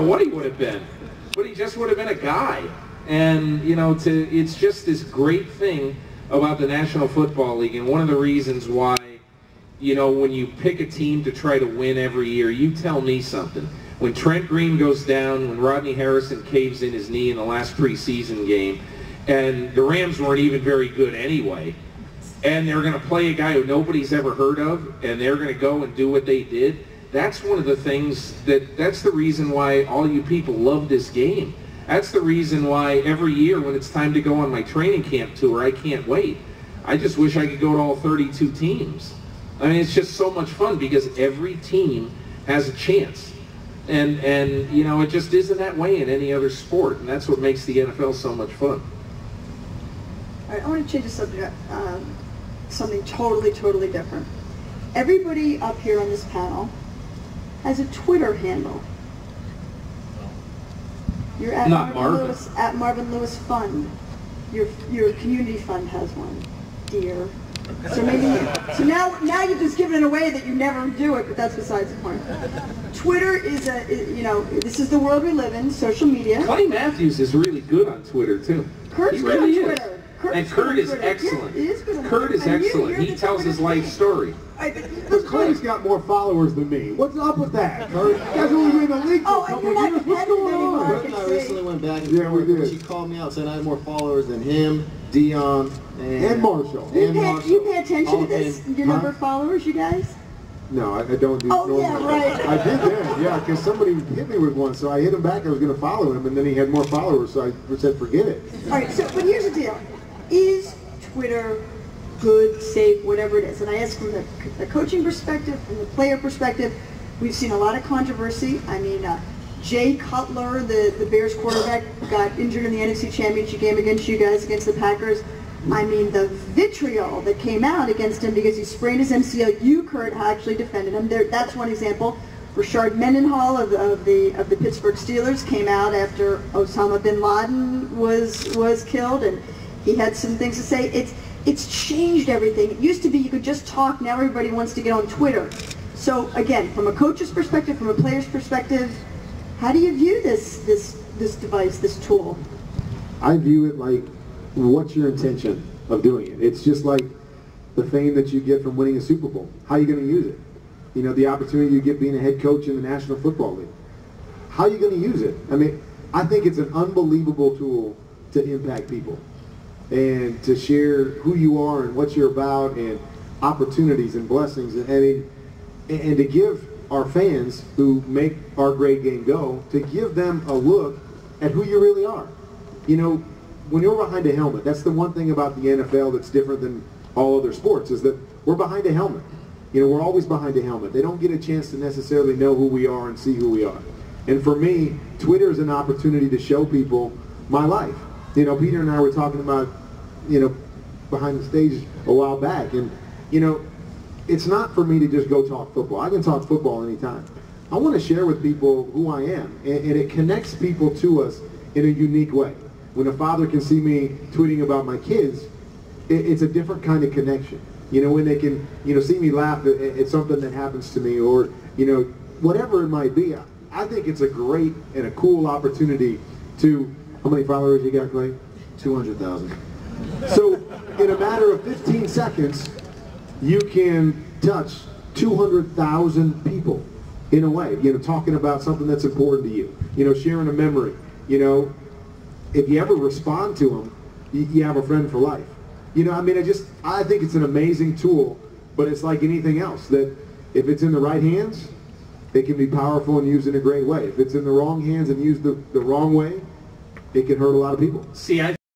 know what he would have been, but he just would have been a guy. And, you know, it's just this great thing about the National Football League, and one of the reasons why, you know, when you pick a team to try to win every year, you tell me something. When Trent Green goes down, when Rodney Harrison caves in his knee in the last preseason game, and the Rams weren't even very good anyway, and they're going to play a guy who nobody's ever heard of, and they're going to go and do what they did, that's one of the things that's the reason why all you people love this game. That's the reason why every year when it's time to go on my training camp tour, I can't wait. I just wish I could go to all 32 teams. I mean, it's just so much fun because every team has a chance. And you know, it just isn't that way in any other sport, and that's what makes the NFL so much fun. All right, I want to change the subject, something totally different. Everybody up here on this panel has a Twitter handle. You're at Marvin Lewis Fund. Your community fund has one, dear. So maybe now you've just given it away that you never do it, but that's besides the point. Twitter is you know, this is the world we live in, social media. Clay Matthews is really good on Twitter too. Kurt's he really good on is. Twitter. And Kurt is excellent. Yeah, he is good on Kurt is excellent. He tells his life story. But Clay's got more followers than me. What's up with that, Kurt? You guys only been in the league for a couple of years. What's going on? Kurt and I recently went back and forth. She called me out, said I had more followers than him, Dion, and Marshall. You pay attention to this? Your number of followers, you guys? No, I don't do. Oh, yeah, right. I did then, yeah, because somebody hit me with one, so I hit him back. I was going to follow him, and then he had more followers, so I said, forget it. All right, so, but here's the deal. Is Twitter good, safe, whatever it is? And I ask from the coaching perspective, from the player perspective. We've seen a lot of controversy. I mean, Jay Cutler, the Bears quarterback, got injured in the NFC Championship game against you guys, against the Packers. I mean, the vitriol that came out against him because he sprained his MCL. You, Kurt, actually defended him. That's one example. Rashard Mendenhall of the Pittsburgh Steelers came out after Osama bin Laden was killed, and he had some things to say. It's changed everything. It used to be you could just talk. Now everybody wants to get on Twitter. So again, from a coach's perspective, from a player's perspective, how do you view this device, this tool? I view it like, what's your intention of doing it? It's just like the fame that you get from winning a Super Bowl. How are you going to use it? You know, the opportunity you get being a head coach in the National Football League. How are you going to use it? I mean, I think it's an unbelievable tool to impact people and to share who you are and what you're about and opportunities and blessings and to give our fans who make our great game go, to give them a look at who you really are. You know, when you're behind a helmet, that's the one thing about the NFL that's different than all other sports, is that we're behind a helmet. You know, we're always behind a helmet. They don't get a chance to necessarily know who we are and see who we are. And for me, Twitter is an opportunity to show people my life. You know, Peter and I were talking about, you know, behind the stage a while back. And, you know, it's not for me to just go talk football. I can talk football anytime. I want to share with people who I am. And it connects people to us in a unique way. When a father can see me tweeting about my kids, it's a different kind of connection. You know, when they can, you know, see me laugh at something that happens to me, or, you know, whatever it might be. I think it's a great and a cool opportunity to, how many followers you got, Clay? 200,000. So in a matter of 15 seconds, you can touch 200,000 people in a way, you know, talking about something that's important to you, you know, sharing a memory. You know, if you ever respond to them, you have a friend for life. You know, I mean, I think it's an amazing tool, but it's like anything else, that if it's in the right hands, it can be powerful and used in a great way. If it's in the wrong hands and used the wrong way, it can hurt a lot of people. See,